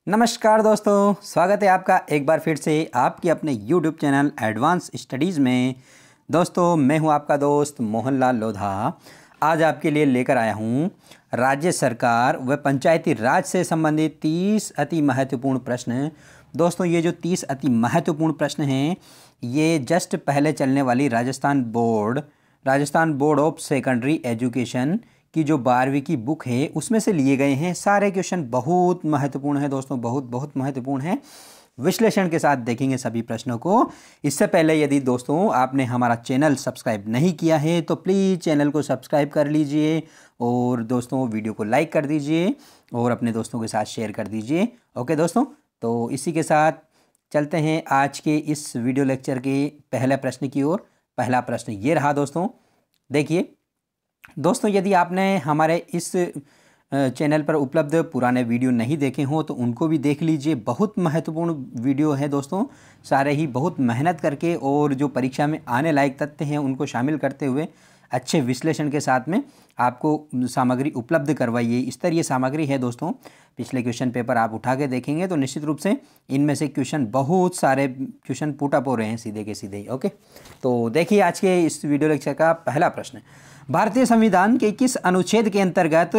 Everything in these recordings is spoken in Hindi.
नमस्कार दोस्तों, स्वागत है आपका एक बार फिर से आपके अपने YouTube चैनल एडवांस स्टडीज़ में। दोस्तों, मैं हूं आपका दोस्त मोहनलाल लोधा। आज आपके लिए लेकर आया हूं राज्य सरकार व पंचायती राज से संबंधित 30 अति महत्वपूर्ण प्रश्न। दोस्तों, ये जो 30 अति महत्वपूर्ण प्रश्न हैं, ये जस्ट पहले चलने वाली Rajasthan board of secondary education की जो 12वीं की बुक है उसमें से लिए गए हैं। सारे क्वेश्चन बहुत महत्वपूर्ण है दोस्तों, बहुत महत्वपूर्ण है। विश्लेषण के साथ देखेंगे सभी प्रश्नों को। इससे पहले यदि दोस्तों आपने हमारा चैनल सब्सक्राइब नहीं किया है तो प्लीज़ चैनल को सब्सक्राइब कर लीजिए और दोस्तों वीडियो को लाइक कर दीजिए और अपने दोस्तों के साथ शेयर कर दीजिए। ओके दोस्तों, तो इसी के साथ चलते हैं आज के इस वीडियो लेक्चर के पहले प्रश्न की ओर। पहला प्रश्न ये रहा दोस्तों, देखिए दोस्तों, यदि आपने हमारे इस चैनल पर उपलब्ध पुराने वीडियो नहीं देखे हों तो उनको भी देख लीजिए। बहुत महत्वपूर्ण वीडियो है दोस्तों, सारे ही बहुत मेहनत करके और जो परीक्षा में आने लायक तथ्य हैं उनको शामिल करते हुए अच्छे विश्लेषण के साथ में आपको सामग्री उपलब्ध करवाइए। इस तरह ये सामग्री है दोस्तों। पिछले क्वेश्चन पेपर आप उठा के देखेंगे तो निश्चित रूप से इनमें से क्वेश्चन, बहुत सारे क्वेश्चन पुट अप हो रहे हैं सीधे के सीधे ही। ओके, तो देखिए आज के इस वीडियो लेक्चर का पहला प्रश्न, भारतीय संविधान के किस अनुच्छेद के अंतर्गत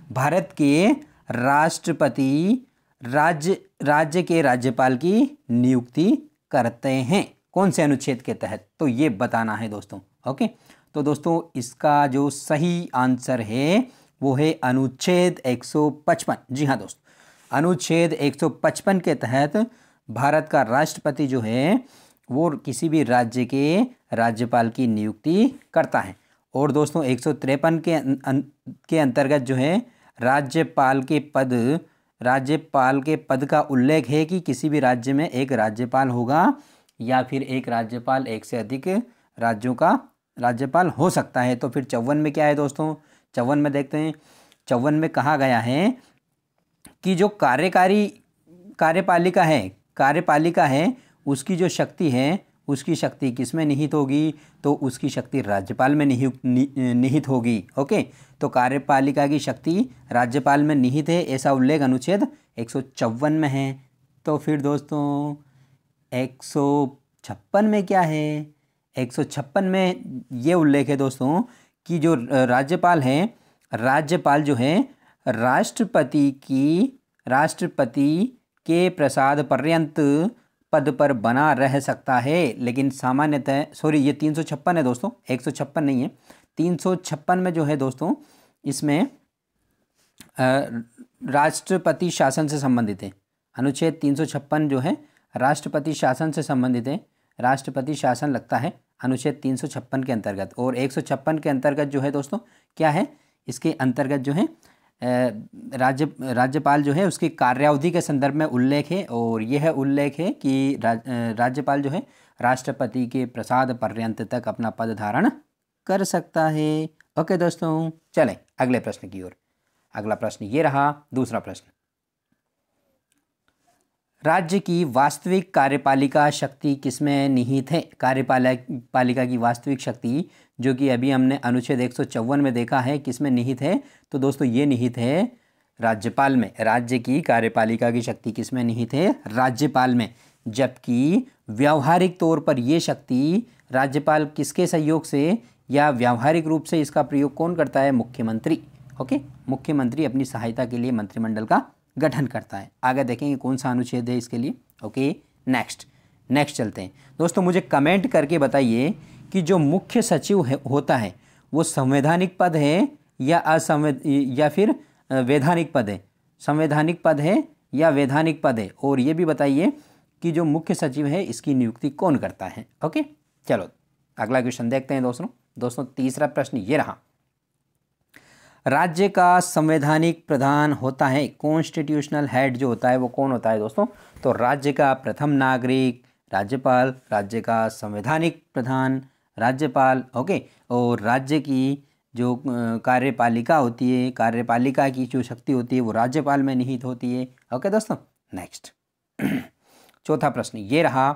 भारत के राष्ट्रपति राज्य के राज्यपाल की नियुक्ति करते हैं? कौन से अनुच्छेद के तहत, तो ये बताना है दोस्तों। ओके, तो दोस्तों इसका जो सही आंसर है वो है अनुच्छेद 155। जी हाँ दोस्तों, अनुच्छेद 155 के तहत भारत का राष्ट्रपति जो है वो किसी भी राज्य के राज्यपाल की नियुक्ति करता है। और दोस्तों 153 के अंतर्गत जो है राज्यपाल के पद का उल्लेख है कि किसी भी राज्य में एक राज्यपाल होगा या फिर एक राज्यपाल एक से अधिक राज्यों का राज्यपाल हो सकता है। तो फिर 54 में क्या है दोस्तों? 54 में देखते हैं। 54 में कहा गया है कि जो कार्यपालिका है उसकी जो शक्ति है, उसकी शक्ति किस में निहित होगी? तो उसकी शक्ति राज्यपाल में निहित होगी। ओके, तो कार्यपालिका की शक्ति राज्यपाल में निहित है, ऐसा उल्लेख अनुच्छेद 154 में है। तो फिर दोस्तों 156 में क्या है? 156 में ये उल्लेख है दोस्तों कि जो राज्यपाल जो है राष्ट्रपति के प्रसाद पर्यंत पद पर बना रह सकता है, लेकिन सामान्यतः ये 356 है दोस्तों, 156 नहीं है। 356 में जो है दोस्तों इसमें राष्ट्रपति शासन से संबंधित है। अनुच्छेद 356 जो है राष्ट्रपति शासन से संबंधित है। राष्ट्रपति शासन लगता है अनुच्छेद 356 के अंतर्गत। और 156 के अंतर्गत जो है दोस्तों क्या है? इसके अंतर्गत जो है राज्यपाल जो है उसकी कार्यावधि के संदर्भ में उल्लेख है, और यह उल्लेख है कि राज्यपाल जो है राष्ट्रपति के प्रसाद पर्यंत तक अपना पद धारण कर सकता है। ओके दोस्तों, चलें अगले प्रश्न की ओर। अगला प्रश्न ये रहा, दूसरा प्रश्न, राज्य की वास्तविक कार्यपालिका शक्ति किसमें निहित है? कार्यपालिका की वास्तविक शक्ति जो कि अभी हमने अनुच्छेद 154 में देखा है, किसमें निहित है? तो दोस्तों ये निहित है राज्यपाल में। राज्य की कार्यपालिका की शक्ति किसमें निहित है? राज्यपाल में। जबकि व्यावहारिक तौर पर ये शक्ति राज्यपाल किसके सहयोग से या व्यावहारिक रूप से इसका प्रयोग कौन करता है? मुख्यमंत्री। ओके, मुख्यमंत्री अपनी सहायता के लिए मंत्रिमंडल का गठन करता है। आगे देखेंगे कौन सा अनुच्छेद है इसके लिए। ओके, नेक्स्ट चलते हैं दोस्तों। मुझे कमेंट करके बताइए कि जो मुख्य सचिव होता है वो संवैधानिक पद है या फिर वैधानिक पद है? संवैधानिक पद है या वैधानिक पद है? और ये भी बताइए कि जो मुख्य सचिव है इसकी नियुक्ति कौन करता है? ओके, चलो अगला क्वेश्चन देखते हैं दोस्तों। तीसरा प्रश्न ये रहा, राज्य का संवैधानिक प्रधान होता है, कॉन्स्टिट्यूशनल हेड जो होता है वो कौन होता है दोस्तों? तो राज्य का प्रथम नागरिक राज्यपाल, राज्य का संवैधानिक प्रधान राज्यपाल। ओके, और राज्य की जो कार्यपालिका होती है, कार्यपालिका की जो शक्ति होती है वो राज्यपाल में निहित होती है। ओके दोस्तों, नेक्स्ट चौथा प्रश्न ये रहा,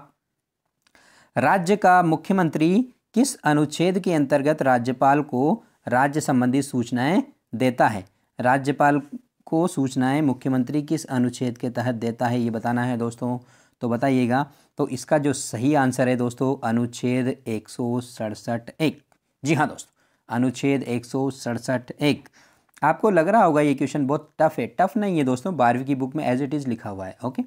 राज्य का मुख्यमंत्री किस अनुच्छेद के अंतर्गत राज्यपाल को राज्य संबंधी सूचनाएं देता है? राज्यपाल को सूचनाएं मुख्यमंत्री किस अनुच्छेद के तहत देता है, ये बताना है दोस्तों। तो बताइएगा। तो इसका जो सही आंसर है दोस्तों अनुच्छेद 167(1). जी हाँ दोस्तों, अनुच्छेद 167(1). आपको लग रहा होगा ये क्वेश्चन बहुत टफ है, टफ नहीं है दोस्तों, 12वीं की बुक में एज इट इज़ लिखा हुआ है। ओके,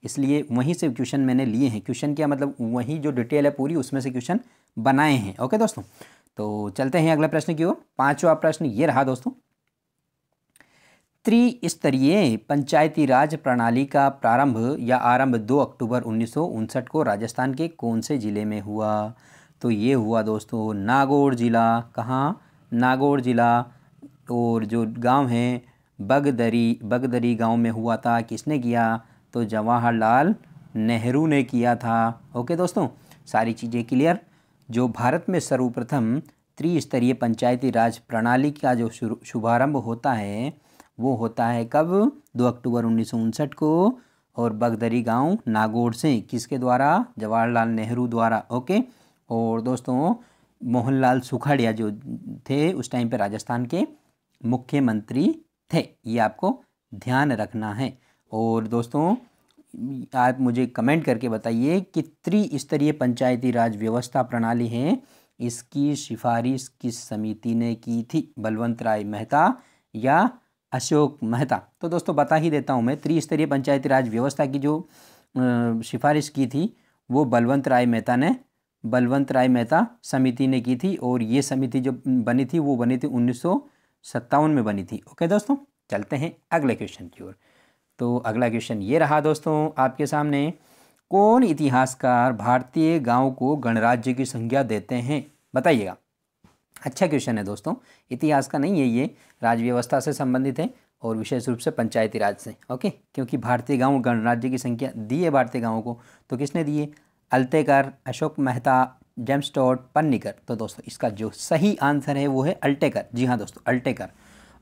इसलिए वहीं से क्वेश्चन मैंने लिए हैं। क्वेश्चन क्या मतलब, वही जो डिटेल है पूरी उसमें से क्वेश्चन बनाए हैं। ओके दोस्तों, तो चलते हैं अगले प्रश्न की ओर। 5वां प्रश्न ये रहा दोस्तों, त्रिस्तरीय पंचायती राज प्रणाली का प्रारंभ या आरंभ 2 अक्टूबर 1959 को राजस्थान के कौन से ज़िले में हुआ? तो ये हुआ दोस्तों नागौर ज़िला। कहाँ? नागौर ज़िला। और जो गांव है बगदरी गांव में हुआ था। किसने किया? तो जवाहरलाल नेहरू ने किया था। ओके दोस्तों, सारी चीज़ें क्लियर। जो भारत में सर्वप्रथम त्रिस्तरीय पंचायती राज प्रणाली का जो शुभारंभ होता है वो होता है कब? 2 अक्टूबर 1959 को। और बगदरी गांव नागौर से, किसके द्वारा? जवाहरलाल नेहरू द्वारा। ओके, और दोस्तों मोहनलाल सुखाड़िया जो थे उस टाइम पे राजस्थान के मुख्यमंत्री थे, ये आपको ध्यान रखना है। और दोस्तों आप मुझे कमेंट करके बताइए कि त्रिस्तरीय पंचायती राज व्यवस्था प्रणाली है, इसकी सिफारिश किस समिति ने की थी? बलवंत राय मेहता या अशोक मेहता? तो दोस्तों बता ही देता हूँ मैं, त्रिस्तरीय पंचायती राज व्यवस्था की जो सिफारिश की थी वो बलवंत राय मेहता समिति ने की थी। और ये समिति जो बनी थी वो बनी थी 1957 में बनी थी। ओके दोस्तों, चलते हैं अगले क्वेश्चन की ओर। तो अगला क्वेश्चन ये रहा दोस्तों आपके सामने, कौन इतिहासकार भारतीय गांव को गणराज्य की संज्ञा देते हैं? बताइएगा। अच्छा क्वेश्चन है दोस्तों, इतिहास का नहीं है ये, राज्य व्यवस्था से संबंधित है और विशेष रूप से पंचायती राज से। ओके, क्योंकि भारतीय गांव गणराज्य की संख्या दी है भारतीय गांवों को, तो किसने दिए? Altekar, Ashok Mehta, James Tod, Panikkar. तो दोस्तों इसका जो सही आंसर है वो है अल्टेकर। जी हाँ दोस्तों, अल्टेकर।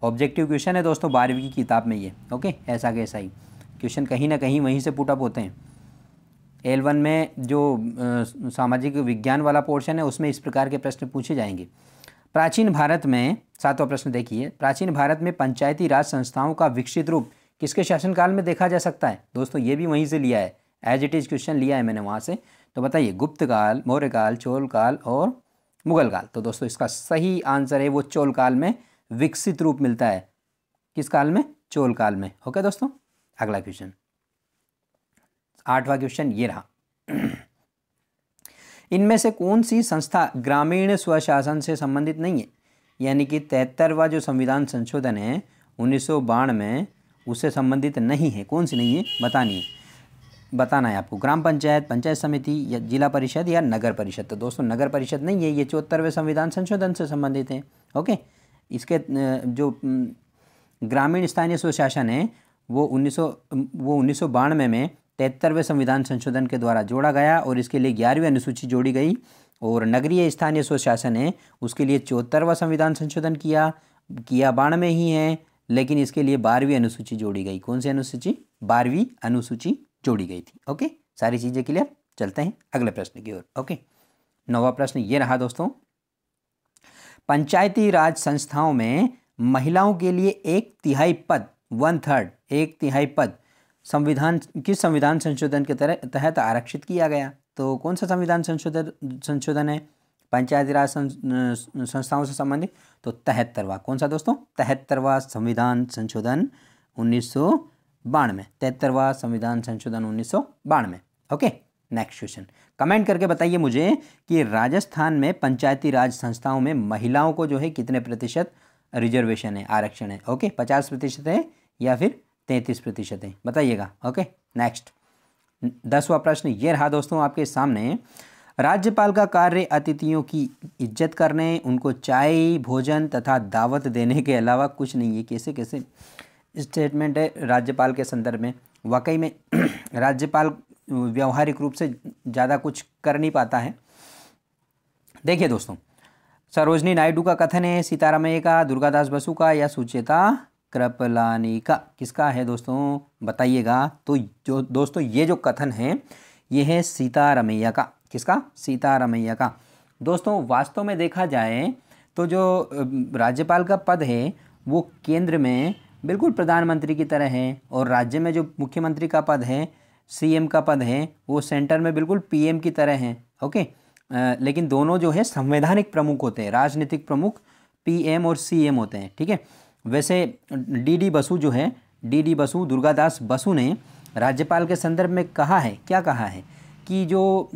ऑब्जेक्टिव क्वेश्चन है दोस्तों 12वीं की किताब में ये। ओके, ऐसा कैसा ही क्वेश्चन कहीं ना कहीं वहीं से पुटअप होते हैं। L1 में जो सामाजिक विज्ञान वाला पोर्शन है उसमें इस प्रकार के प्रश्न पूछे जाएंगे। प्राचीन भारत में, 7वां प्रश्न देखिए, प्राचीन भारत में पंचायती राज संस्थाओं का विकसित रूप किसके शासनकाल में देखा जा सकता है? दोस्तों ये भी वहीं से लिया है, एज इट इज़ क्वेश्चन लिया है मैंने वहाँ से। तो बताइए, गुप्त काल, मौर्य काल, चोल काल और मुगल काल। तो दोस्तों इसका सही आंसर है वो चोल काल में विकसित रूप मिलता है। किस काल में? चोल काल में। ओके दोस्तों, अगला क्वेश्चन 8वां क्वेश्चन ये रहा, इनमें से कौन सी संस्था ग्रामीण स्वशासन से संबंधित नहीं है? यानी कि 73वां जो संविधान संशोधन है 1992 में, उससे संबंधित नहीं है। कौन सी नहीं है बताना है आपको। ग्राम पंचायत, पंचायत समिति या जिला परिषद या नगर परिषद? तो दोस्तों नगर परिषद नहीं है, ये 74वें संविधान संशोधन से संबंधित है। ओके, इसके जो ग्रामीण स्थानीय स्वशासन है वो 1992 में 73वें संविधान संशोधन के द्वारा जोड़ा गया और इसके लिए 11वीं अनुसूची जोड़ी गई। और नगरीय स्थानीय स्वशासन है उसके लिए 74वां संविधान संशोधन किया 92 ही है, लेकिन इसके लिए 12वीं अनुसूची जोड़ी गई। कौन सी अनुसूची? 12वीं अनुसूची जोड़ी गई थी। ओके, सारी चीज़ें क्लियर। चलते हैं अगले प्रश्न की ओर। ओके, 9वां प्रश्न ये रहा दोस्तों, पंचायती राज संस्थाओं में महिलाओं के लिए 1/3 पद, 1/3, 1/3 पद किस संविधान संशोधन के तहत आरक्षित किया गया? तो कौन सा संविधान संशोधन है पंचायती राज संस्थाओं से संबंधित? तो 73वां। कौन सा दोस्तों? 73वां संविधान संशोधन 1992। 73वां संविधान संशोधन 1992। Okay, next question. कमेंट करके बताइए मुझे कि राजस्थान में पंचायती राज संस्थाओं में महिलाओं को जो है कितने प्रतिशत रिजर्वेशन है, आरक्षण है? ओके, 50% है या फिर 33% है? बताइएगा। ओके, नेक्स्ट 10वां प्रश्न ये रहा दोस्तों आपके सामने, राज्यपाल का कार्य अतिथियों की इज्जत करने, उनको चाय, भोजन तथा दावत देने के अलावा कुछ नहीं है। कैसे कैसे स्टेटमेंट है राज्यपाल के संदर्भ में। वाकई में राज्यपाल व्यवहारिक रूप से ज़्यादा कुछ कर नहीं पाता है। देखिए दोस्तों, सरोजनी नायडू का कथन है, सीतारामैया का, दुर्गादास बसु का या सुचेता कृपलानी का? किसका है दोस्तों? बताइएगा। तो जो दोस्तों ये जो कथन है ये है सीतारामैया का। किसका? सीतारामैया का। दोस्तों वास्तव में देखा जाए तो जो राज्यपाल का पद है वो केंद्र में बिल्कुल प्रधानमंत्री की तरह है, और राज्य में जो मुख्यमंत्री का पद है, सीएम का पद है, वो सेंटर में बिल्कुल पीएम की तरह है। ओके, लेकिन दोनों जो है संवैधानिक प्रमुख होते हैं, राजनीतिक प्रमुख पीएम और सीएम होते हैं। ठीक है, वैसे डीडी बसु जो है, डीडी बसु, दुर्गादास बसु ने राज्यपाल के संदर्भ में कहा है, क्या कहा है कि जो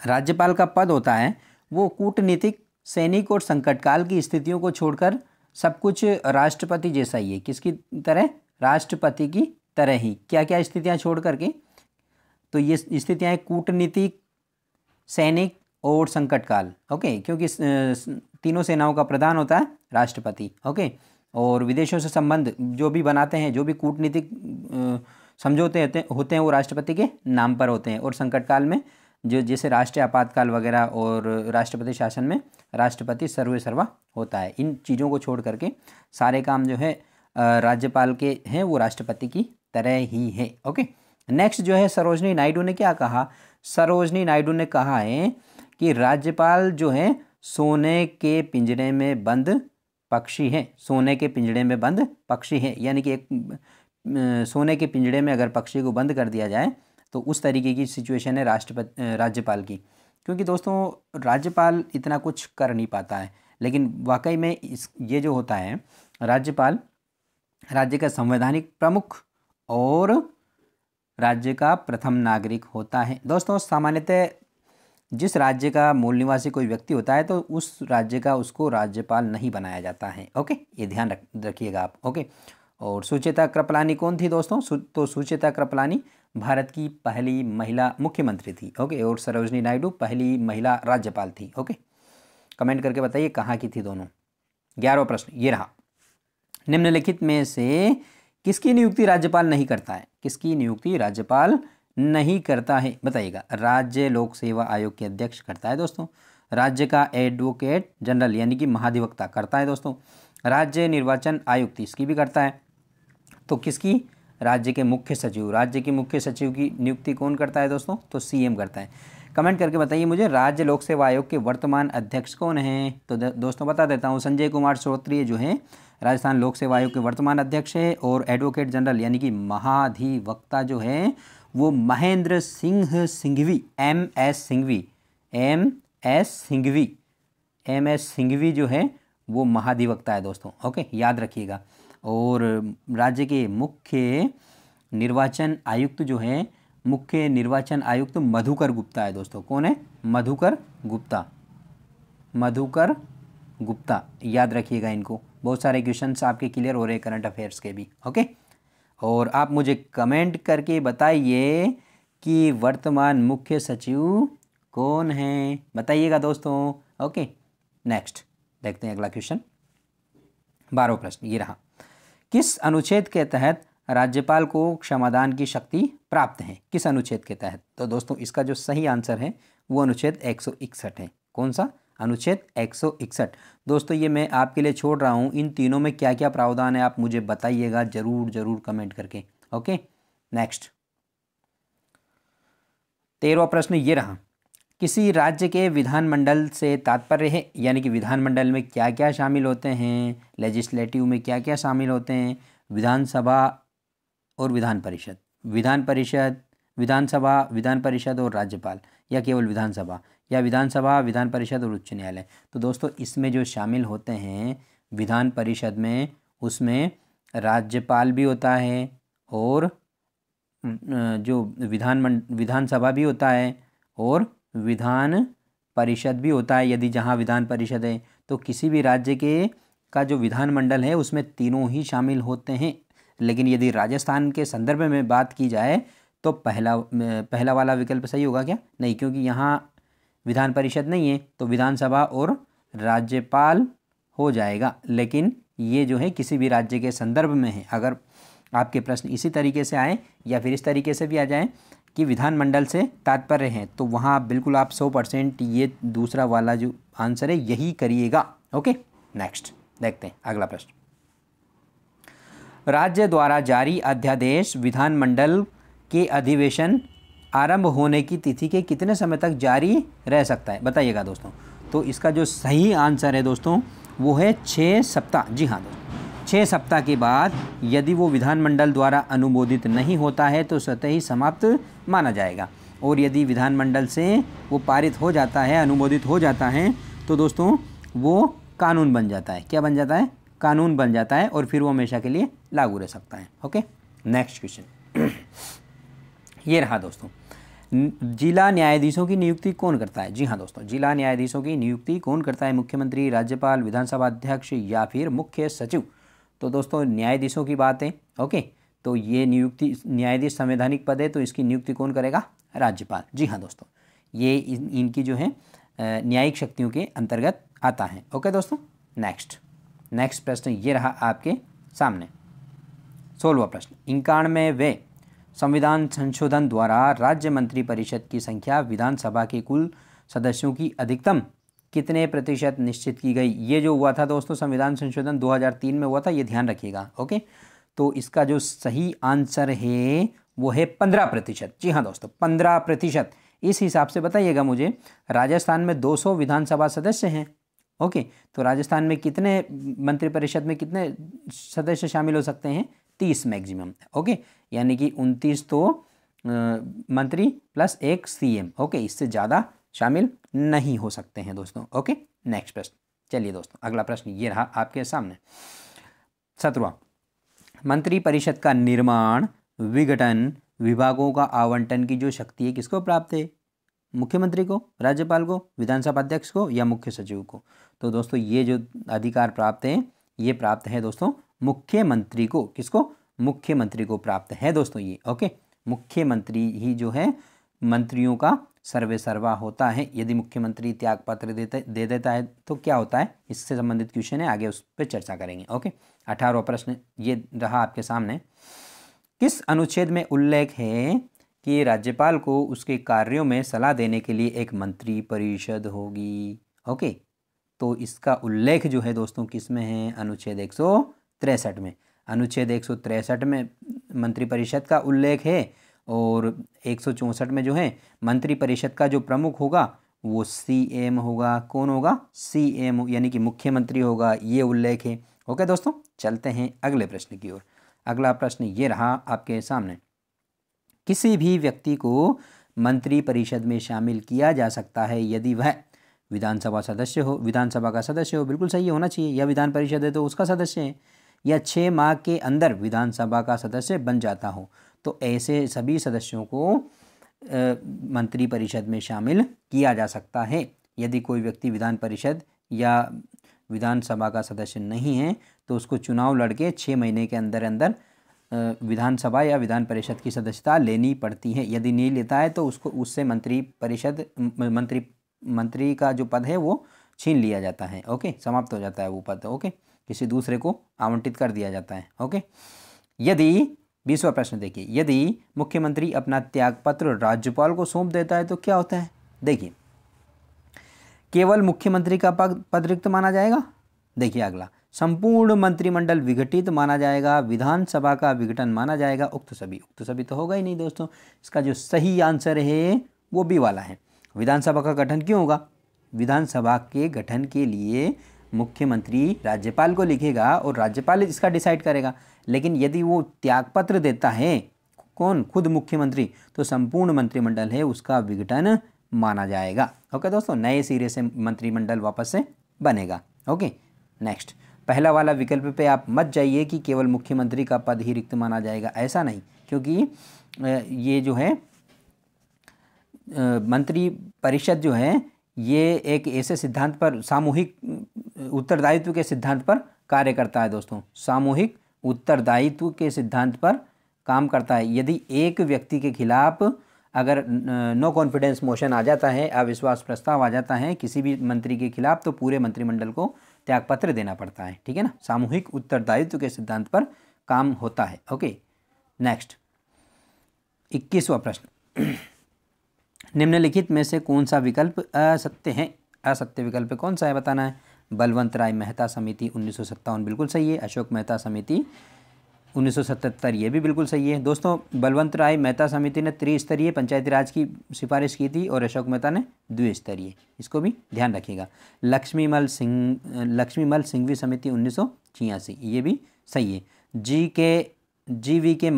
राज्यपाल का पद होता है वो कूटनीतिक, सैनिक और संकटकाल की स्थितियों को छोड़कर सब कुछ राष्ट्रपति जैसा ही है। किसकी तरह? राष्ट्रपति की तरह ही। क्या क्या स्थितियां छोड़ करके? तो ये स्थितियां हैं कूटनीतिक, सैनिक और संकटकाल। ओके, क्योंकि तीनों सेनाओं का प्रधान होता है राष्ट्रपति। ओके, और विदेशों से संबंध जो भी बनाते हैं, जो भी कूटनीतिक समझौते होते हैं वो राष्ट्रपति के नाम पर होते हैं। और संकटकाल में जो जैसे राष्ट्रीय आपातकाल वगैरह, और राष्ट्रपति शासन में राष्ट्रपति सर्वेसर्वा होता है। इन चीज़ों को छोड़ करके सारे काम जो है राज्यपाल के हैं, वो राष्ट्रपति की तरह ही है। ओके, नेक्स्ट जो है सरोजनी नायडू ने क्या कहा? सरोजनी नायडू ने कहा है कि राज्यपाल जो है सोने के पिंजरे में बंद पक्षी है। सोने के पिंजरे में बंद पक्षी है, यानी कि एक सोने के पिंजरे में अगर पक्षी को बंद कर दिया जाए तो उस तरीके की सिचुएशन है राज्यपाल की। क्योंकि दोस्तों राज्यपाल इतना कुछ कर नहीं पाता है, लेकिन वाकई में ये जो होता है, राज्यपाल राज्य का संवैधानिक प्रमुख और राज्य का प्रथम नागरिक होता है। दोस्तों सामान्यतः जिस राज्य का मूल निवासी कोई व्यक्ति होता है तो उस राज्य का उसको राज्यपाल नहीं बनाया जाता है। ओके, ये ध्यान रखिएगा आप। ओके, और सुचेता कृपलानी कौन थी दोस्तों? तो सुचेता कृपलानी भारत की पहली महिला मुख्यमंत्री थी। ओके, और सरोजनी नायडू पहली महिला राज्यपाल थी। ओके, कमेंट करके बताइए कहाँ की थी दोनों। 11वां प्रश्न ये रहा, निम्नलिखित में से किसकी नियुक्ति राज्यपाल नहीं करता है? किसकी नियुक्ति राज्यपाल नहीं करता है बताइएगा। राज्य लोक सेवा आयोग के अध्यक्ष करता है दोस्तों। राज्य का एडवोकेट जनरल यानी कि महाधिवक्ता करता है दोस्तों। राज्य निर्वाचन आयुक्त इसकी भी करता है। तो किसकी? राज्य के मुख्य सचिव। राज्य के मुख्य सचिव की नियुक्ति कौन करता है दोस्तों? तो सीएम करता है। कमेंट करके बताइए मुझे राज्य लोक सेवा आयोग के वर्तमान अध्यक्ष कौन हैं? तो दोस्तों बता देता हूँ, संजय कुमार श्रोत्रिय जो है राजस्थान लोक सेवा आयोग के वर्तमान अध्यक्ष है। और एडवोकेट जनरल यानी कि महाधिवक्ता जो है वो महेंद्र सिंह सिंघवी, एम एस सिंघवी जो है वो महाधिवक्ता है दोस्तों। ओके, याद रखिएगा। और राज्य के मुख्य निर्वाचन आयुक्त जो है, मुख्य निर्वाचन आयुक्त मधुकर गुप्ता है दोस्तों। कौन है? मधुकर गुप्ता, याद रखिएगा इनको। बहुत सारे क्वेश्चंस आपके क्लियर हो रहे हैं करंट अफेयर्स के भी। ओके, और आप मुझे कमेंट करके बताइए कि वर्तमान मुख्य सचिव कौन है, बताइएगा दोस्तों। ओके, नेक्स्ट देखते हैं अगला क्वेश्चन। 12वां प्रश्न ये रहा, किस अनुच्छेद के तहत राज्यपाल को क्षमादान की शक्ति प्राप्त है? किस अनुच्छेद के तहत? तो दोस्तों इसका जो सही आंसर है वो अनुच्छेद 161 है। कौन सा? अनुच्छेद 161। दोस्तों ये मैं आपके लिए छोड़ रहा हूँ, इन तीनों में क्या क्या प्रावधान है आप मुझे बताइएगा जरूर कमेंट करके। ओके, नेक्स्ट 13वां प्रश्न ये रहा, किसी राज्य के विधानमंडल से तात्पर्य है, यानी कि विधानमंडल में क्या क्या शामिल होते हैं, लेजिस्लेटिव में क्या क्या शामिल होते हैं, विधानसभा और विधान परिषद, विधानसभा, विधान परिषद और राज्यपाल, या केवल विधानसभा, या विधानसभा, विधान परिषद और उच्च न्यायालय। तो दोस्तों इसमें जो शामिल होते हैं विधान परिषद में, उसमें राज्यपाल भी होता है और जो विधानसभा भी होता है और विधान परिषद भी होता है। यदि जहाँ विधान परिषद है तो किसी भी राज्य के का जो विधानमंडल है उसमें तीनों ही शामिल होते हैं। लेकिन यदि राजस्थान के संदर्भ में बात की जाए तो पहला वाला विकल्प सही होगा क्या? नहीं, क्योंकि यहाँ विधान परिषद नहीं है तो विधानसभा और राज्यपाल हो जाएगा। लेकिन ये जो है किसी भी राज्य के संदर्भ में है। अगर आपके प्रश्न इसी तरीके से आए या फिर इस तरीके से भी आ जाए कि विधानमंडल से तात्पर्य है तो वहाँ बिल्कुल आप 100% ये दूसरा वाला जो आंसर है यही करिएगा। ओके, नेक्स्ट देखते हैं अगला प्रश्न। राज्य द्वारा जारी अध्यादेश विधानमंडल के अधिवेशन आरंभ होने की तिथि के कितने समय तक जारी रह सकता है बताइएगा दोस्तों। तो इसका जो सही आंसर है दोस्तों वो है 6 सप्ताह। जी हाँ दोस्तों, 6 सप्ताह के बाद यदि वो विधानमंडल द्वारा अनुमोदित नहीं होता है तो स्वतः ही समाप्त माना जाएगा, और यदि विधानमंडल से वो पारित हो जाता है, अनुमोदित हो जाता है, तो दोस्तों वो कानून बन जाता है। क्या बन जाता है? कानून बन जाता है, और फिर वो हमेशा के लिए लागू रह सकता है। ओके, नेक्स्ट क्वेश्चन ये रहा दोस्तों, जिला न्यायाधीशों की नियुक्ति कौन करता है? जी हाँ दोस्तों, जिला न्यायाधीशों की नियुक्ति कौन करता है? मुख्यमंत्री, राज्यपाल, विधानसभा अध्यक्ष या फिर मुख्य सचिव? तो दोस्तों न्यायाधीशों की बात है। ओके, तो ये नियुक्ति, न्यायाधीश संवैधानिक पद है, तो इसकी नियुक्ति कौन करेगा? राज्यपाल। जी हाँ दोस्तों, ये इनकी जो है न्यायिक शक्तियों के अंतर्गत आता है। ओके दोस्तों, नेक्स्ट प्रश्न ये रहा आपके सामने, 16वां प्रश्न। 91वें संविधान संशोधन द्वारा राज्य मंत्रिपरिषद की संख्या विधानसभा के कुल सदस्यों की अधिकतम कितने प्रतिशत निश्चित की गई? ये जो हुआ था दोस्तों संविधान संशोधन 2003 में हुआ था, ये ध्यान रखिएगा। ओके, तो इसका जो सही आंसर है वो है 15%। जी हाँ दोस्तों, 15%। इस हिसाब से बताइएगा मुझे, राजस्थान में 200 विधानसभा सदस्य हैं। ओके, तो राजस्थान में कितने मंत्रिपरिषद में कितने सदस्य शामिल हो सकते हैं? 30 मैक्सिमम। ओके, यानी कि 29 तो मंत्री प्लस 1 CM। ओके, इससे ज़्यादा शामिल नहीं हो सकते हैं दोस्तों। ओके, नेक्स्ट प्रश्न। चलिए दोस्तों, अगला प्रश्न ये रहा आपके सामने, 17वां। मंत्रिपरिषद का निर्माण, विघटन, विभागों का आवंटन की जो शक्ति है किसको प्राप्त है? मुख्यमंत्री को, राज्यपाल को, विधानसभा अध्यक्ष को या मुख्य सचिव को? तो दोस्तों ये जो अधिकार प्राप्त है, ये प्राप्त है दोस्तों मुख्यमंत्री को। किसको? मुख्यमंत्री को प्राप्त है दोस्तों ये। ओके, मुख्यमंत्री ही जो है मंत्रियों का सर्वेसर्वा होता है। यदि मुख्यमंत्री त्यागपत्र दे देता है तो क्या होता है? इससे संबंधित क्वेश्चन है, आगे उस पर चर्चा करेंगे। ओके, 18वां प्रश्न ये रहा आपके सामने, किस अनुच्छेद में उल्लेख है कि राज्यपाल को उसके कार्यों में सलाह देने के लिए एक मंत्री परिषद होगी? ओके, तो इसका उल्लेख जो है दोस्तों किस में है? अनुच्छेद 163 में। अनुच्छेद 163 में मंत्रिपरिषद का उल्लेख है, और 164 में जो है मंत्रिपरिषद का जो प्रमुख होगा वो CM होगा। कौन होगा? CM, यानी कि मुख्यमंत्री होगा, ये उल्लेख है। ओके दोस्तों, चलते हैं अगले प्रश्न की ओर। अगला प्रश्न ये रहा आपके सामने, किसी भी व्यक्ति को मंत्रिपरिषद में शामिल किया जा सकता है यदि वह विधानसभा सदस्य हो, विधानसभा का सदस्य हो, बिल्कुल सही होना चाहिए, या विधान परिषद है तो उसका सदस्य है, या 6 माह के अंदर विधानसभा का सदस्य बन जाता हो। तो ऐसे सभी सदस्यों को मंत्रिपरिषद में शामिल किया जा सकता है। यदि कोई व्यक्ति विधान परिषद या विधानसभा का सदस्य नहीं है तो उसको चुनाव लड़के 6 महीने के अंदर अंदर विधानसभा या विधान परिषद की सदस्यता लेनी पड़ती है। यदि नहीं लेता है तो उसको उससे मंत्री का जो पद है वो छीन लिया जाता है। ओके, समाप्त हो जाता है वो पद। ओके, किसी दूसरे को आवंटित कर दिया जाता है। ओके, यदि 20वां प्रश्न देखिए, यदि मुख्यमंत्री अपना त्यागपत्र राज्यपाल को सौंप देता है तो क्या होता है? देखिए, केवल मुख्यमंत्री का पद रिक्त माना जाएगा। देखिए अगला, संपूर्ण मंत्रिमंडल विघटित माना जाएगा, विधानसभा का विघटन माना जाएगा, उक्त सभी तो होगा ही नहीं दोस्तों। इसका जो सही आंसर है वो बी वाला है। विधानसभा का गठन क्यों होगा? विधानसभा के गठन के लिए मुख्यमंत्री राज्यपाल को लिखेगा और राज्यपाल इसका डिसाइड करेगा। लेकिन यदि वो त्यागपत्र देता है, कौन? खुद मुख्यमंत्री, तो संपूर्ण मंत्रिमंडल है उसका विघटन माना जाएगा। ओके दोस्तों, नए सिरे से मंत्रिमंडल वापस से बनेगा। ओके, नेक्स्ट, पहला वाला विकल्प पे आप मत जाइए कि केवल मुख्यमंत्री का पद ही रिक्त माना जाएगा, ऐसा नहीं, क्योंकि ये जो है मंत्री परिषद जो है ये एक ऐसे सिद्धांत पर, सामूहिक उत्तरदायित्व के सिद्धांत पर कार्य करता है दोस्तों। सामूहिक उत्तरदायित्व के सिद्धांत पर काम करता है। यदि एक व्यक्ति के खिलाफ अगर नो कॉन्फिडेंस मोशन आ जाता है, अविश्वास प्रस्ताव आ जाता है किसी भी मंत्री के खिलाफ, तो पूरे मंत्रिमंडल को त्यागपत्र देना पड़ता है। ठीक है ना, सामूहिक उत्तरदायित्व के सिद्धांत पर काम होता है। ओके, नेक्स्ट, 21वां प्रश्न, निम्नलिखित में से कौन सा विकल्प असत्य है? असत्य विकल्प कौन सा है बताना है। बलवंत राय मेहता समिति 1957 बिल्कुल सही है। अशोक मेहता समिति 1977 ये भी बिल्कुल सही है। दोस्तों, बलवंत राय मेहता समिति ने त्रिस्तरीय पंचायती राज की सिफारिश की थी और अशोक मेहता ने द्विस्तरीय, इसको भी ध्यान रखिएगा। लक्ष्मीमल सिंघवी समिति 1986 ये भी सही है। GV के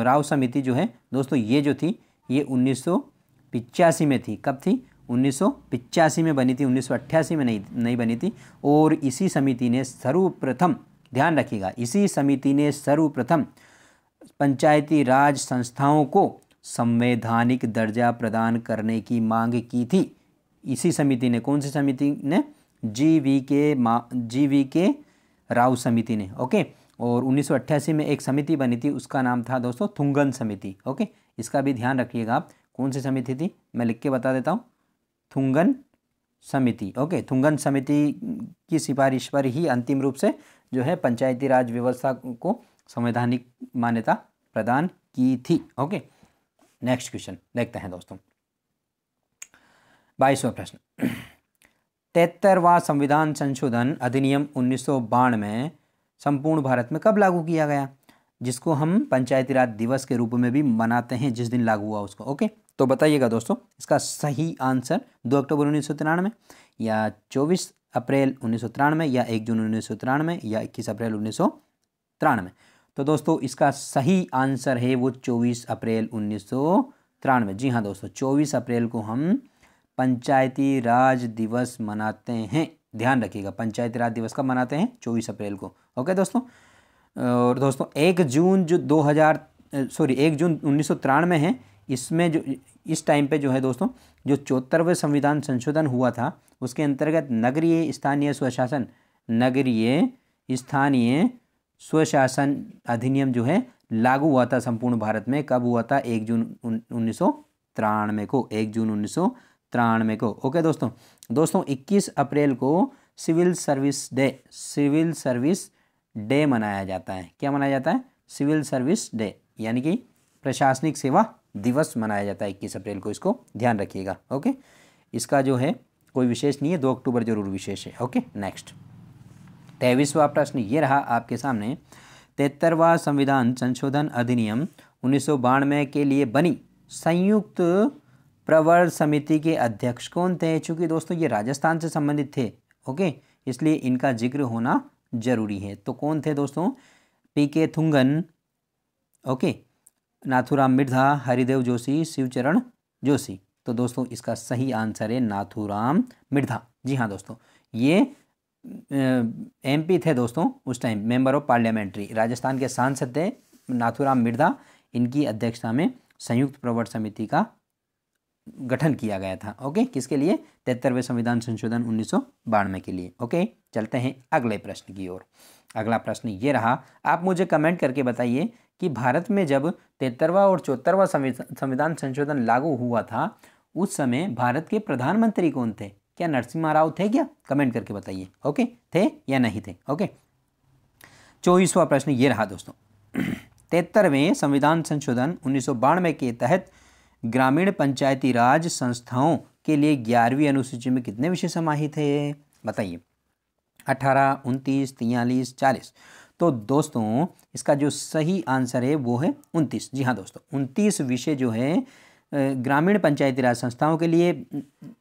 राव समिति जो है दोस्तों, ये जो थी ये 1985 में थी। कब थी? 1985 में बनी थी, 1988 में नहीं बनी थी। और इसी समिति ने सर्वप्रथम, ध्यान रखिएगा, इसी समिति ने सर्वप्रथम पंचायती राज संस्थाओं को संवैधानिक दर्जा प्रदान करने की मांग की थी। इसी समिति ने, कौन सी समिति ने? GV के राव समिति ने। ओके। और 1988 में एक समिति बनी थी, उसका नाम था दोस्तों थुंगन समिति। ओके, इसका भी ध्यान रखिएगा आप, कौन सी समिति थी, मैं लिख के बता देता हूँ, थुंगन समिति। ओके, थुंगन समिति की सिफारिश पर ही अंतिम रूप से जो है पंचायती राज व्यवस्था को संवैधानिक मान्यता प्रदान की थी। ओके, नेक्स्ट क्वेश्चन देखते हैं दोस्तों। 22वां प्रश्न, 73वां संविधान संशोधन अधिनियम 1992 संपूर्ण भारत में कब लागू किया गया, जिसको हम पंचायती राज दिवस के रूप में भी मनाते हैं, जिस दिन लागू हुआ उसको। ओके, तो बताइएगा दोस्तों, इसका सही आंसर 2 अक्टूबर 1993 या 24 अप्रैल 1993 या 1 जून 1993 या 21 अप्रैल 1993। तो दोस्तों इसका सही आंसर है वो 24 अप्रैल 1993। जी हाँ दोस्तों, 24 अप्रैल को हम पंचायती राज दिवस मनाते हैं। ध्यान रखिएगा, पंचायती राज दिवस कब मनाते हैं? 24 अप्रैल को। ओके दोस्तों। और दोस्तों 1 जून 1993 है, इसमें जो इस टाइम पे जो है दोस्तों, जो 74वें संविधान संशोधन हुआ था उसके अंतर्गत नगरीय स्थानीय स्वशासन अधिनियम जो है लागू हुआ था संपूर्ण भारत में। कब हुआ था? 1 जून 1993 को, 1 जून 1993 को। ओके दोस्तों। 21 अप्रैल को सिविल सर्विस डे मनाया जाता है। क्या मनाया जाता है? सिविल सर्विस डे, यानी कि प्रशासनिक सेवा दिवस मनाया जाता है 21 अप्रैल को। इसको ध्यान रखिएगा। ओके, इसका जो है कोई विशेष नहीं है, 2 अक्टूबर जरूर विशेष है। ओके, नेक्स्ट 23वां प्रश्न ये रहा आपके सामने। 73वां संविधान संशोधन अधिनियम 1992 के लिए बनी संयुक्त प्रवर समिति के अध्यक्ष कौन थे? चूंकि दोस्तों ये राजस्थान से संबंधित थे, ओके, इसलिए इनका जिक्र होना जरूरी है। तो कौन थे दोस्तों? PK Thungon, okay, Nathuram Mirdha, Haridev Joshi, Shivcharan Joshi. तो दोस्तों इसका सही आंसर है नाथूराम मिर्धा। जी हाँ दोस्तों, ये MP थे दोस्तों उस time, member of parliamentary, Rajasthan के सांसद थे नाथूराम मिर्धा। इनकी अध्यक्षता में संयुक्त प्रवर समिति का गठन किया गया था। ओके, किसके लिए? 73वें संविधान संशोधन 1992 के लिए। ओके, चलते हैं अगले प्रश्न की ओर। अगला प्रश्न ये रहा, आप मुझे कमेंट करके बताइए कि भारत में जब 73वां और 74वां संविधान संशोधन लागू हुआ था उस समय भारत के प्रधानमंत्री कौन थे? क्या नरसिम्हा राव थे क्या? कमेंट करके बताइए। ओके, थे या नहीं थे? ओके, 24वां प्रश्न ये रहा दोस्तों। 73वें संविधान संशोधन 1992 के तहत ग्रामीण पंचायती राज संस्थाओं के लिए 11वीं अनुसूची में कितने विषय समाहित है? बताइए। 18, 29, 43, 40। तो दोस्तों इसका जो सही आंसर है वो है 29। जी हाँ दोस्तों, 29 विषय जो है ग्रामीण पंचायती राज संस्थाओं के लिए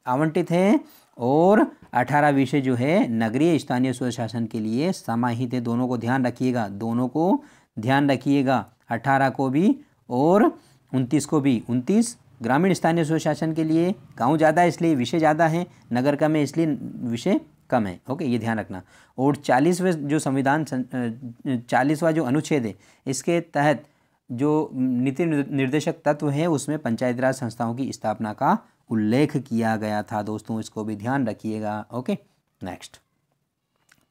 आवंटित है और 18 विषय जो है नगरीय स्थानीय स्वशासन के लिए समाहित है। दोनों को ध्यान रखिएगा, दोनों को ध्यान रखिएगा, 18 को भी और 29 को भी। 29 ग्रामीण स्थानीय स्वशासन के लिए, गांव ज़्यादा है इसलिए विषय ज़्यादा है, नगर कम है इसलिए विषय कम है। ओके, ये ध्यान रखना। और 40वें जो संविधान 40वां जो अनुच्छेद है, इसके तहत जो नीति निर्देशक तत्व है उसमें पंचायती राज संस्थाओं की स्थापना का उल्लेख किया गया था दोस्तों, इसको भी ध्यान रखिएगा। ओके, नेक्स्ट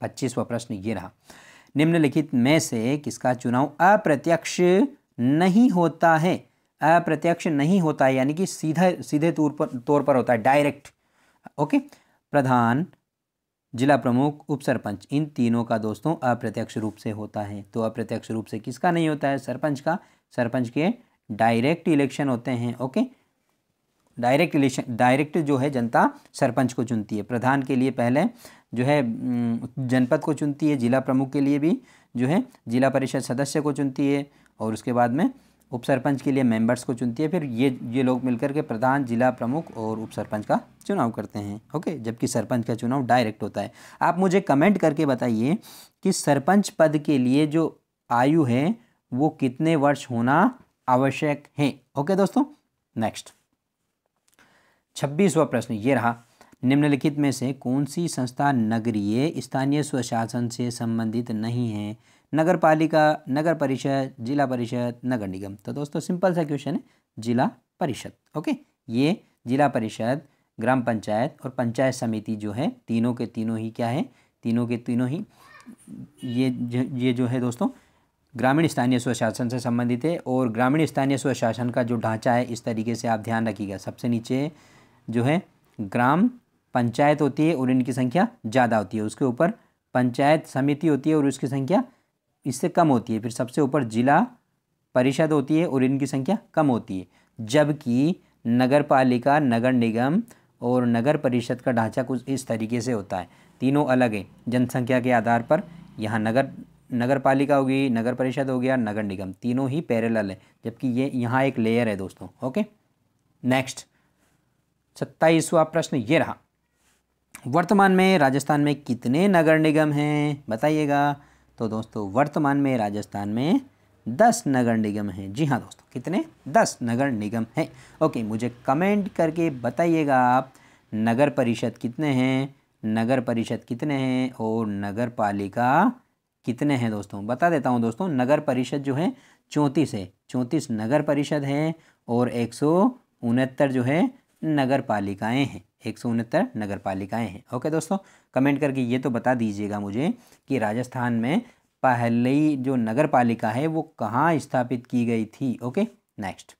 25वां प्रश्न ये रहा। निम्नलिखित में से किसका चुनाव अप्रत्यक्ष नहीं होता है? अप्रत्यक्ष नहीं होता है यानी कि सीधे तौर पर होता है, डायरेक्ट। ओके, प्रधान, जिला प्रमुख, उप सरपंच, इन तीनों का दोस्तों अप्रत्यक्ष रूप से होता है। तो अप्रत्यक्ष रूप से किसका नहीं होता है? सरपंच का। सरपंच के डायरेक्ट इलेक्शन होते हैं। ओके, डायरेक्ट जो है जनता सरपंच को चुनती है। प्रधान के लिए पहले जो है जनपद को चुनती है, जिला प्रमुख के लिए भी जो है जिला परिषद सदस्य को चुनती है और उसके बाद में उप सरपंच के लिए मेंबर्स को चुनती है, फिर ये लोग मिलकर के प्रधान, जिला प्रमुख और उप सरपंच का चुनाव करते हैं। ओके, जबकि सरपंच का चुनाव डायरेक्ट होता है। आप मुझे कमेंट करके बताइए कि सरपंच पद के लिए जो आयु है वो कितने वर्ष होना आवश्यक है। ओके दोस्तों, नेक्स्ट 26वां प्रश्न ये रहा, निम्नलिखित में से कौन सी संस्था नगरीय स्थानीय स्वशासन से संबंधित नहीं है? नगर पालिका, नगर परिषद, जिला परिषद, नगर निगम। तो दोस्तों सिंपल सा क्वेश्चन है, जिला परिषद। ओके, ये जिला परिषद, ग्राम पंचायत और पंचायत समिति जो है तीनों के तीनों ही क्या है, तीनों के तीनों ही ये जो है दोस्तों ग्रामीण स्थानीय स्वशासन से संबंधित है। और ग्रामीण स्थानीय स्वशासन का जो ढांचा है इस तरीके से आप ध्यान रखिएगा, सबसे नीचे जो है ग्राम पंचायत होती है और इनकी संख्या ज़्यादा होती है, उसके ऊपर पंचायत समिति होती है और उसकी संख्या इससे कम होती है, फिर सबसे ऊपर जिला परिषद होती है और इनकी संख्या कम होती है। जबकि नगर पालिका, नगर निगम और नगर परिषद का ढांचा कुछ इस तरीके से होता है, तीनों अलग है जनसंख्या के आधार पर। यहाँ नगर पालिका होगी, नगर परिषद हो गया, नगर निगम, तीनों ही पैरेलल है, जबकि ये यहाँ एक लेयर है दोस्तों। ओके, नेक्स्ट 27वां प्रश्न ये रहा, वर्तमान में राजस्थान में कितने नगर निगम हैं, बताइएगा। तो दोस्तों वर्तमान में राजस्थान में 10 नगर निगम हैं। जी हाँ दोस्तों, कितने? 10 नगर निगम हैं। ओके, मुझे कमेंट करके बताइएगा आप नगर परिषद कितने हैं, नगर परिषद कितने हैं और नगर पालिका कितने हैं दोस्तों। बता देता हूँ दोस्तों, नगर परिषद जो है 34 है, 34 नगर परिषद है और 169 जो है नगर पालिकाएँ हैं, 169 नगर पालिकाएँ हैं। ओके दोस्तों, कमेंट करके ये तो बता दीजिएगा मुझे कि राजस्थान में पहली जो नगर पालिका है वो कहाँ स्थापित की गई थी। ओके, नेक्स्ट,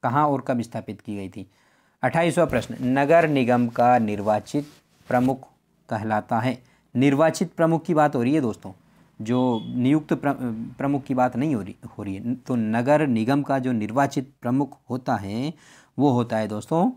कहाँ और कब स्थापित की गई थी। 28वां प्रश्न, नगर निगम का निर्वाचित प्रमुख कहलाता है। निर्वाचित प्रमुख की बात हो रही है दोस्तों, जो नियुक्त प्रमुख की बात नहीं हो रही है। तो नगर निगम का जो निर्वाचित प्रमुख होता है वो होता है दोस्तों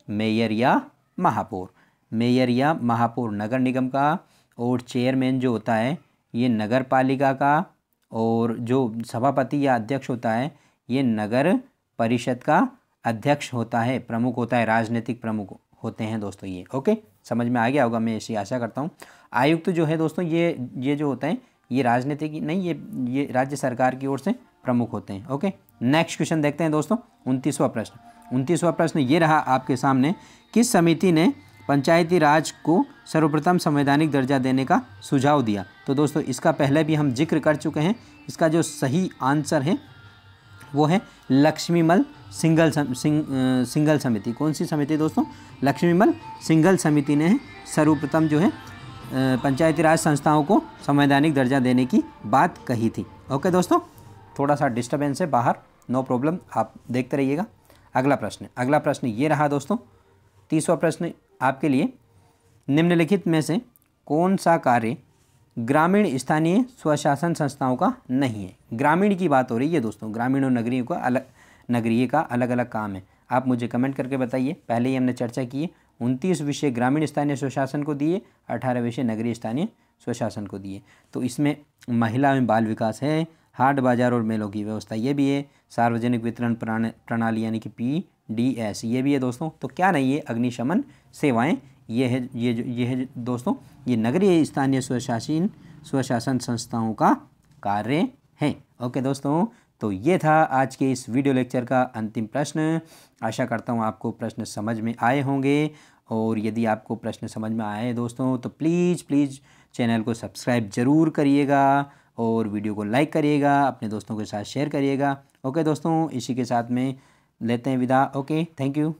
मेयर या महापौर। मेयर या महापौर नगर निगम का, और चेयरमैन जो होता है ये नगर पालिका का, और जो सभापति या अध्यक्ष होता है ये नगर परिषद का अध्यक्ष होता है, प्रमुख होता है, राजनीतिक प्रमुख होते हैं दोस्तों ये। ओके, समझ में आ गया होगा, मैं ऐसी आशा करता हूँ। आयुक्त जो है दोस्तों ये जो होता है ये राजनीतिक नहीं, ये राज्य सरकार की ओर से प्रमुख होते हैं। ओके, नेक्स्ट क्वेश्चन देखते हैं दोस्तों, 29वां प्रश्न। 29वां प्रश्न ये रहा आपके सामने, किस समिति ने पंचायती राज को सर्वप्रथम संवैधानिक दर्जा देने का सुझाव दिया। तो दोस्तों इसका पहले भी हम जिक्र कर चुके हैं, इसका जो सही आंसर है वो है लक्ष्मीमल सिंगल समिति। कौन सी समिति दोस्तों? लक्ष्मीमल सिंगल समिति ने सर्वप्रथम जो है पंचायती राज संस्थाओं को संवैधानिक दर्जा देने की बात कही थी। ओके दोस्तों, थोड़ा सा डिस्टर्बेंस है बाहर, नो प्रॉब्लम, आप देखते रहिएगा। अगला प्रश्न ये रहा दोस्तों, 30वां प्रश्न आपके लिए, निम्नलिखित में से कौन सा कार्य ग्रामीण स्थानीय स्वशासन संस्थाओं का नहीं है। ग्रामीण की बात हो रही है दोस्तों, ग्रामीण और नगरीय का अलग अलग काम है। आप मुझे कमेंट करके बताइए। पहले ही हमने चर्चा की है, 29 विषय ग्रामीण स्थानीय स्वशासन को दिए, 18 विषय नगरीय स्थानीय स्वशासन को दिए। तो इसमें महिला एवं बाल विकास है, हाट बाजार और मेलों की व्यवस्था ये भी है, सार्वजनिक वितरण प्रणाली यानी कि PDS ये भी है दोस्तों। तो क्या नहीं है, अग्निशमन सेवाएं ये है दोस्तों, ये नगरीय स्थानीय स्वशासन संस्थाओं का कार्य है। ओके दोस्तों, तो ये था आज के इस वीडियो लेक्चर का अंतिम प्रश्न। आशा करता हूँ आपको प्रश्न समझ में आए होंगे, और यदि आपको प्रश्न समझ में आए दोस्तों तो प्लीज़ चैनल को सब्सक्राइब ज़रूर करिएगा और वीडियो को लाइक करिएगा, अपने दोस्तों के साथ शेयर करिएगा। ओके दोस्तों, इसी के साथ में लेते हैं विदा। Okay, thank you.